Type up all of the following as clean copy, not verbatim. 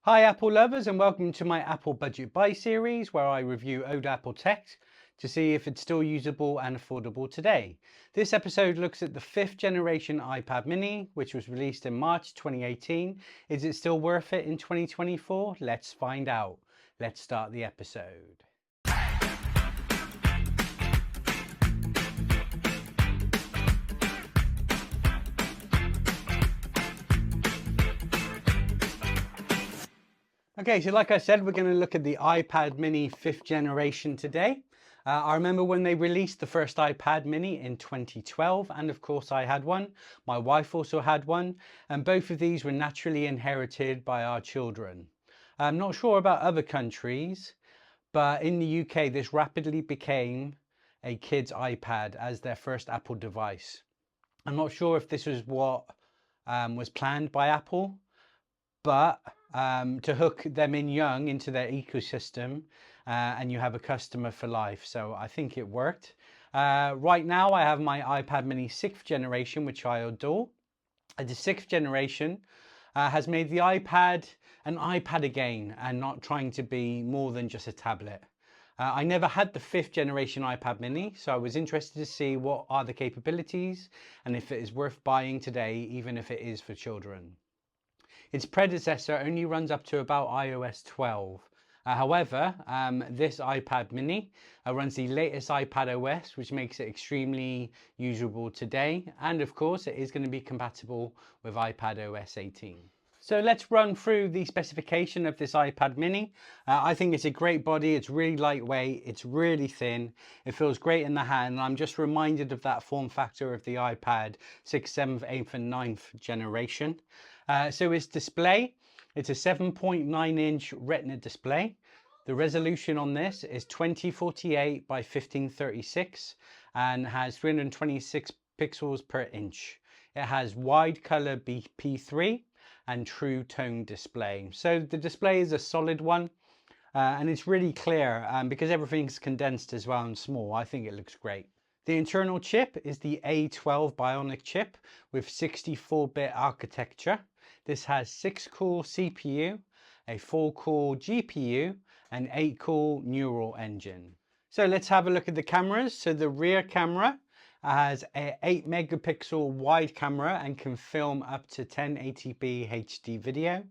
Hi Apple lovers, and welcome to my Apple Budget Buy series where I review old Apple tech to see if it's still usable and affordable today. This episode looks at the 5th generation iPad mini, which was released in March 2018. Is it still worth it in 2024? Let's find out. Let's start the episode. Okay, so like I said, we're going to look at the iPad mini 5th generation today. I remember when they released the first iPad mini in 2012, and of course I had one. My wife also had one, and both of these were naturally inherited by our children. I'm not sure about other countries, but in the UK, this rapidly became a kid's iPad as their first Apple device. I'm not sure if this was what was planned by Apple, but to hook them in young into their ecosystem, and you have a customer for life. So I think it worked. Right now I have my iPad mini 6th generation, which I adore. The 6th generation has made the iPad an iPad again and not trying to be more than just a tablet. I never had the 5th generation iPad mini, so I was interested to see what are the capabilities and if it is worth buying today, even if it is for children. Its predecessor only runs up to about iOS 12. However, this iPad mini runs the latest iPadOS, which makes it extremely usable today. And of course, it is going to be compatible with iPadOS 18. So let's run through the specification of this iPad mini. I think it's a great body. It's really lightweight. It's really thin. It feels great in the hand. And I'm just reminded of that form factor of the iPad 6th, 7th, 8th and 9th generation. So its display, it's a 7.9-inch Retina display. The resolution on this is 2048 by 1536 and has 326 pixels per inch. It has wide color P3 and true tone display. So the display is a solid one, and it's really clear because everything's condensed as well and small. I think it looks great. The internal chip is the A12 Bionic chip with 64-bit architecture. This has 6-core CPU, a 4-core GPU, and 8-core neural engine. So let's have a look at the cameras. So the rear camera has an 8 megapixel wide camera and can film up to 1080p HD video,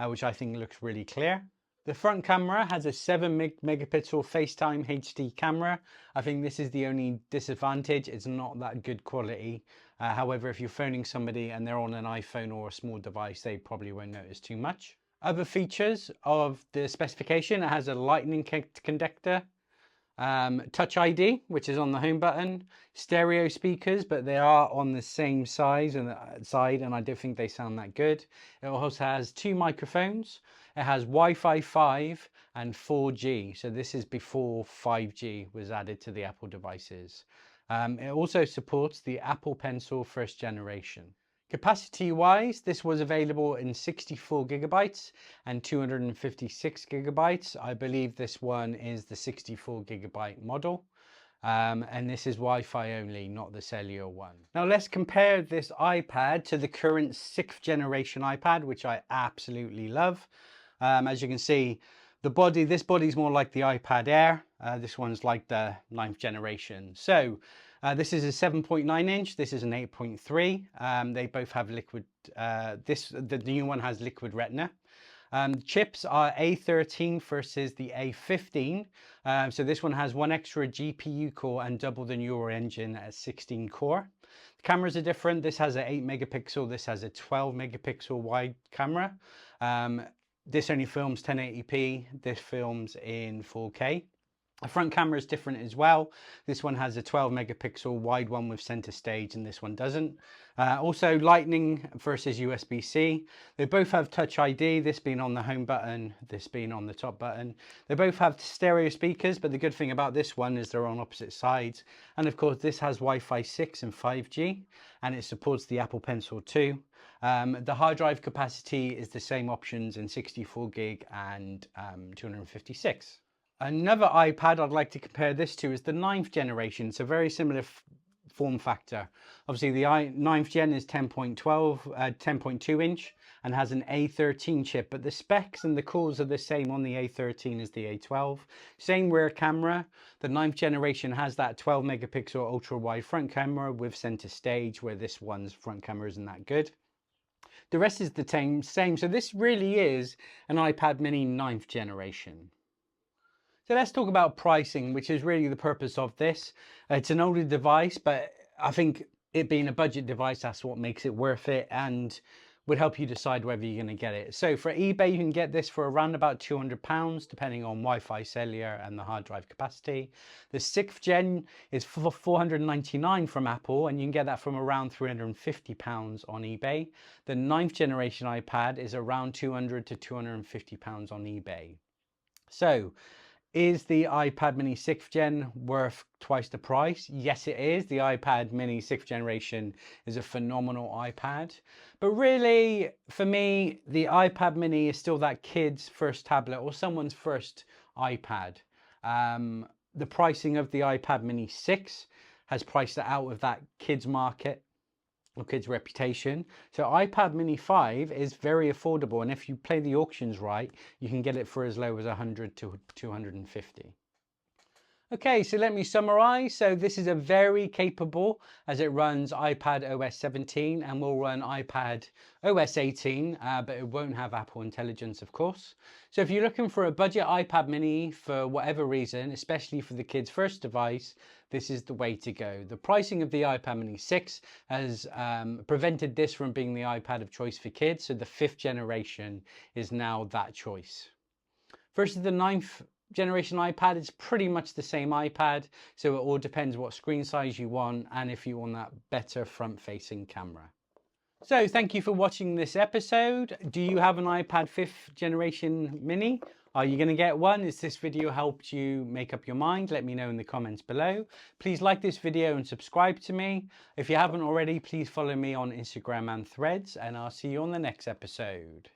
which I think looks really clear. The front camera has a 7 megapixel FaceTime HD camera. I think this is the only disadvantage. It's not that good quality. However, if you're phoning somebody and they're on an iPhone or a small device, they probably won't notice too much. Other features of the specification, it has a lightning connector, Touch ID, which is on the home button, stereo speakers, but they are on the same size and side, and I don't think they sound that good. It also has 2 microphones. It has Wi-Fi 5 and 4G. So this is before 5G was added to the Apple devices. It also supports the Apple Pencil 1st generation. Capacity wise, this was available in 64 gigabytes and 256 gigabytes. I believe this one is the 64 gigabyte model. And this is Wi-Fi only, not the cellular one. Now let's compare this iPad to the current 6th generation iPad, which I absolutely love. As you can see, this body is more like the iPad Air. This one's like the 9th generation. So this is a 7.9-inch. This is an 8.3. They both have liquid. The new one has liquid Retina. Chips are A13 versus the A15. So this one has 1 extra GPU core and double the neural engine at 16 core. The cameras are different. This has an 8 megapixel. This has a 12 megapixel wide camera. This only films 1080p. This films in 4K. The front camera is different as well. This one has a 12 megapixel wide one with center stage and this one doesn't. Also Lightning versus USB-C. They both have Touch ID, this being on the home button, this being on the top button. They both have stereo speakers, but the good thing about this one is they're on opposite sides. And of course this has Wi-Fi 6 and 5G and it supports the Apple Pencil too. The hard drive capacity is the same options in 64 gig and 256. Another iPad I'd like to compare this to is the 9th generation. It's a very similar form factor. Obviously the 9th gen is 10.2 inch and has an A13 chip, but the specs and the cores are the same on the A13 as the A12. Same rear camera. The 9th generation has that 12 megapixel ultra wide front camera with center stage, where this one's front camera isn't that good. The rest is the same. So this really is an iPad mini 9th generation. So let's talk about pricing, which is really the purpose of this. It's an older device, but I think it being a budget device, that's what makes it worth it and would help you decide whether you're going to get it. So for eBay, you can get this for around about £200, depending on Wi-Fi, cellular and the hard drive capacity. The 6th gen is for $499 from Apple, and you can get that from around £350 on eBay. The 9th generation iPad is around £200 to £250 on eBay. So is the iPad mini 6th gen worth twice the price? Yes, it is. The iPad mini 6th generation is a phenomenal iPad. But really, for me, the iPad mini is still that kid's first tablet or someone's first iPad. The pricing of the iPad mini 6 has priced it out of that kids market or kids reputation. So iPad mini 5 is very affordable, and if you play the auctions right, you can get it for as low as 100 to 250. Okay, so let me summarize. So this is a very capable, as it runs iPadOS 17 and will run iPadOS 18, but it won't have Apple Intelligence, of course. So if you're looking for a budget iPad mini for whatever reason, especially for the kid's first device, this is the way to go. The pricing of the iPad mini 6 has prevented this from being the iPad of choice for kids. So the 5th generation is now that choice. Versus the 9th generation iPad, it's pretty much the same iPad, so it all depends what screen size you want and if you want that better front-facing camera. So thank you for watching this episode. Do you have an iPad 5th generation mini? Are you going to get one? Has this video helped you make up your mind? Let me know in the comments below. Please like this video and subscribe to me. If you haven't already, please follow me on Instagram and Threads, and I'll see you on the next episode.